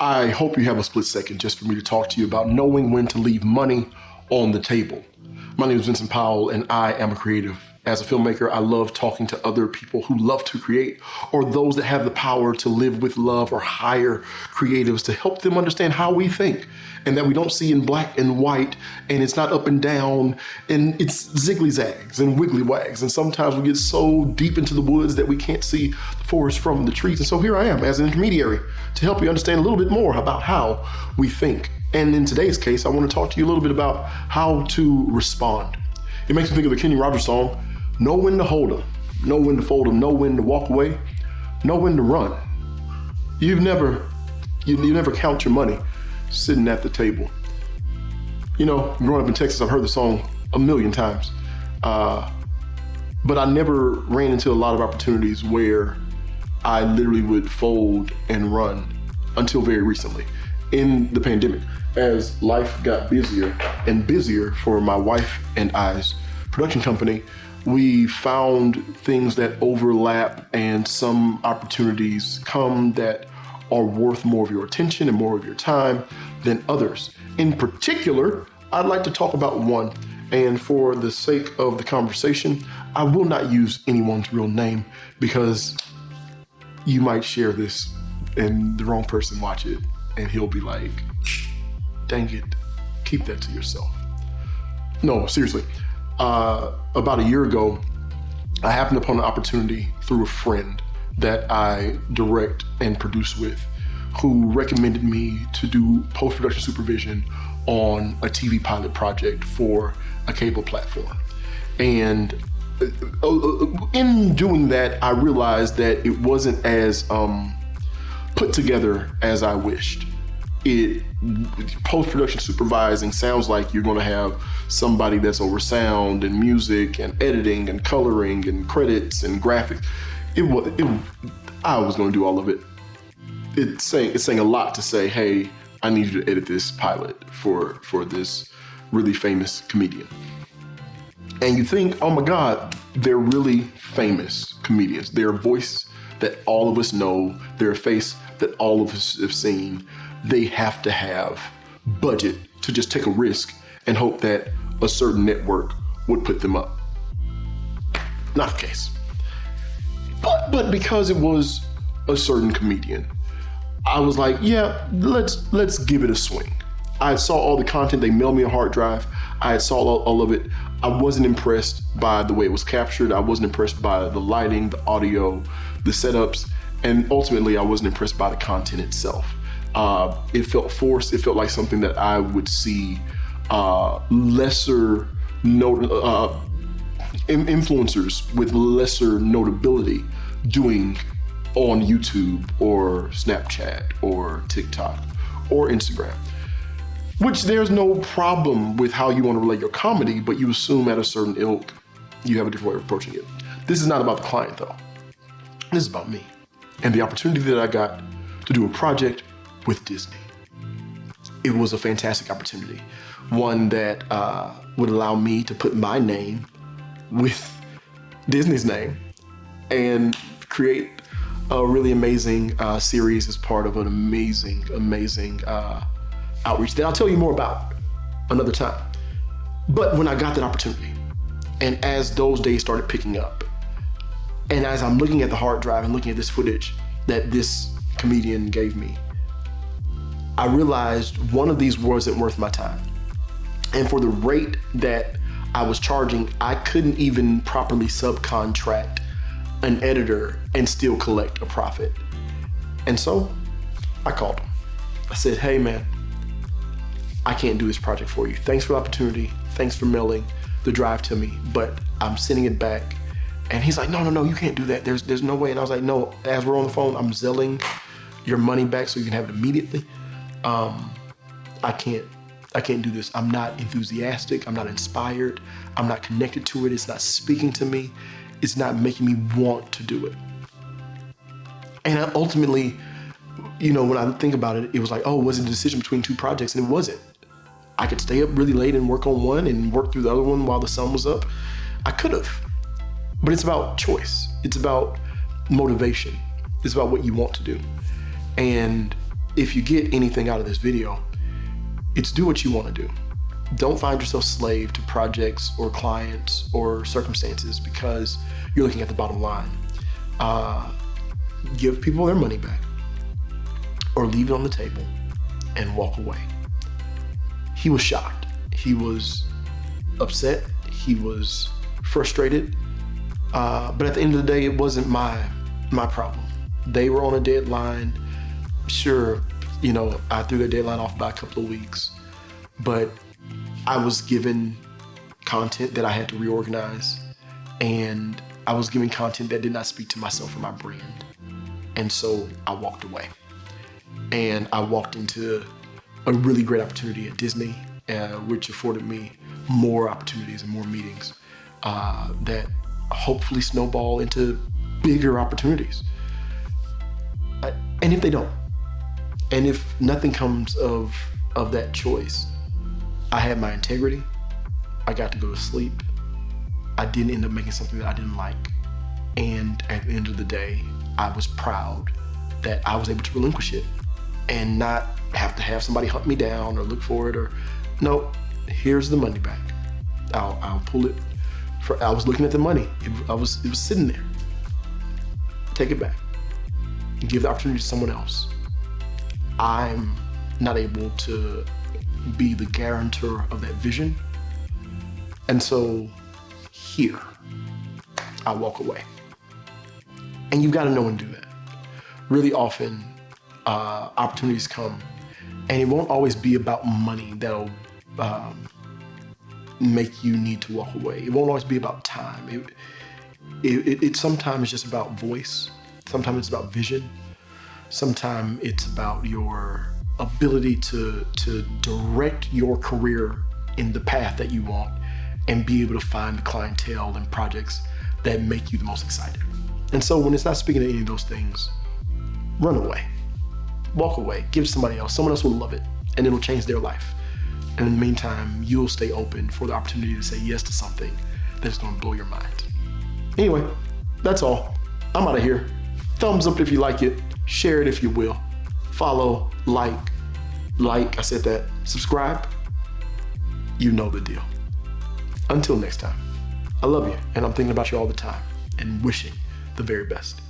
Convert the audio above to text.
I hope you have a split second just for me to talk to you about knowing when to leave money on the table. My name is Vincent Powell, and I am a creative. As a filmmaker, I love talking to other people who love to create, or those that have the power to live with love, or hire creatives to help them understand how we think, and that we don't see in black and white, and it's not up and down, and it's ziggly zags and wiggly wags. And sometimes we get so deep into the woods that we can't see the forest from the trees. And so here I am as an intermediary to help you understand a little bit more about how we think. And in today's case, I want to talk to you a little bit about how to respond. It makes me think of the Kenny Rogers song, know when to hold 'em, know when to fold 'em, know when to walk away, know when to run. You never count your money sitting at the table. You know, growing up in Texas, I've heard the song a million times, but I never ran into a lot of opportunities where I literally would fold and run until very recently. In the pandemic, as life got busier and busier for my wife and I's production company, we found things that overlap and some opportunities come that are worth more of your attention and more of your time than others. In particular, I'd like to talk about one, and for the sake of the conversation, I will not use anyone's real name because you might share this and the wrong person watch it and he'll be like, dang it, keep that to yourself. No, seriously. About a year ago, I happened upon an opportunity through a friend that I direct and produce with, who recommended me to do post-production supervision on a TV pilot project for a cable platform. And in doing that, I realized that it wasn't as put together as I wished. Post-production supervising sounds like you're going to have somebody that's over sound and music and editing and coloring and credits and graphics. I was going to do all of it. It's saying a lot to say, hey, I need you to edit this pilot for this really famous comedian. And you think, oh my God, they're really famous comedians. They're a voice that all of us know. They're a face that all of us have seen. They have to have budget to just take a risk and hope that a certain network would put them up. Not the case. But because it was a certain comedian, I was like, yeah, let's give it a swing. I saw all the content. They mailed me a hard drive. I saw all of it. I wasn't impressed by the way it was captured. I wasn't impressed by the lighting, the audio, the setups, and ultimately I wasn't impressed by the content itself. It felt forced. It felt like something that I would see lesser influencers with lesser notability doing on YouTube or Snapchat or TikTok or Instagram. Which there's no problem with how you want to relate your comedy, but you assume at a certain ilk, you have a different way of approaching it. This is not about the client though. This is about me and the opportunity that I got to do a project with Disney. It was a fantastic opportunity, one that would allow me to put my name with Disney's name and create a really amazing series as part of an amazing outreach that I'll tell you more about another time. But when I got that opportunity, and as those days started picking up, and as I'm looking at the hard drive and looking at this footage that this comedian gave me, I realized one of these wasn't worth my time. And for the rate that I was charging, I couldn't even properly subcontract an editor and still collect a profit. And so I called him. I said, hey man, I can't do this project for you. Thanks for the opportunity. Thanks for mailing the drive to me, but I'm sending it back. And he's like, no, you can't do that. There's no way. And I was like, no, as we're on the phone, I'm Zelling your money back so you can have it immediately. I can't do this. I'm not enthusiastic. I'm not inspired. I'm not connected to it. It's not speaking to me. It's not making me want to do it. And I ultimately, when I think about it, it was like, oh, it wasn't a decision between two projects, and it wasn't. I could stay up really late and work on one and work through the other one while the sun was up. I could have. But it's about choice. It's about motivation. It's about what you want to do. And if you get anything out of this video, it's do what you want to do. Don't find yourself slave to projects or clients or circumstances because you're looking at the bottom line. Give people their money back or leave it on the table and walk away. He was shocked. He was upset. He was frustrated. But at the end of the day, it wasn't my problem. They were on a deadline. Sure, I threw the deadline off by a couple of weeks, but I was given content that I had to reorganize, and I was given content that did not speak to myself or my brand. And so I walked away. And I walked into a really great opportunity at Disney, which afforded me more opportunities and more meetings that hopefully snowball into bigger opportunities. And if they don't, and if nothing comes of that choice, I had my integrity. I got to go to sleep. I didn't end up making something that I didn't like. And at the end of the day, I was proud that I was able to relinquish it and not have to have somebody hunt me down or look for it no, here's the money back. I'll pull it. I was looking at the money. It was sitting there. Take it back. Give the opportunity to someone else. I'm not able to be the guarantor of that vision. And so here, I walk away. And you've got to know when to do that. Really often, opportunities come, and it won't always be about money that'll make you need to walk away. It won't always be about time. It sometimes is just about voice. Sometimes it's about vision. Sometimes it's about your ability to direct your career in the path that you want and be able to find the clientele and projects that make you the most excited. And so when it's not speaking to any of those things, run away, walk away, give it to somebody else. Someone else will love it and it'll change their life. And in the meantime, you'll stay open for the opportunity to say yes to something that's going to blow your mind. Anyway, that's all. I'm out of here. Thumbs up if you like it. Share it if you will. Follow, like, I said that. Subscribe. You know the deal. Until next time, I love you and I'm thinking about you all the time and wishing the very best.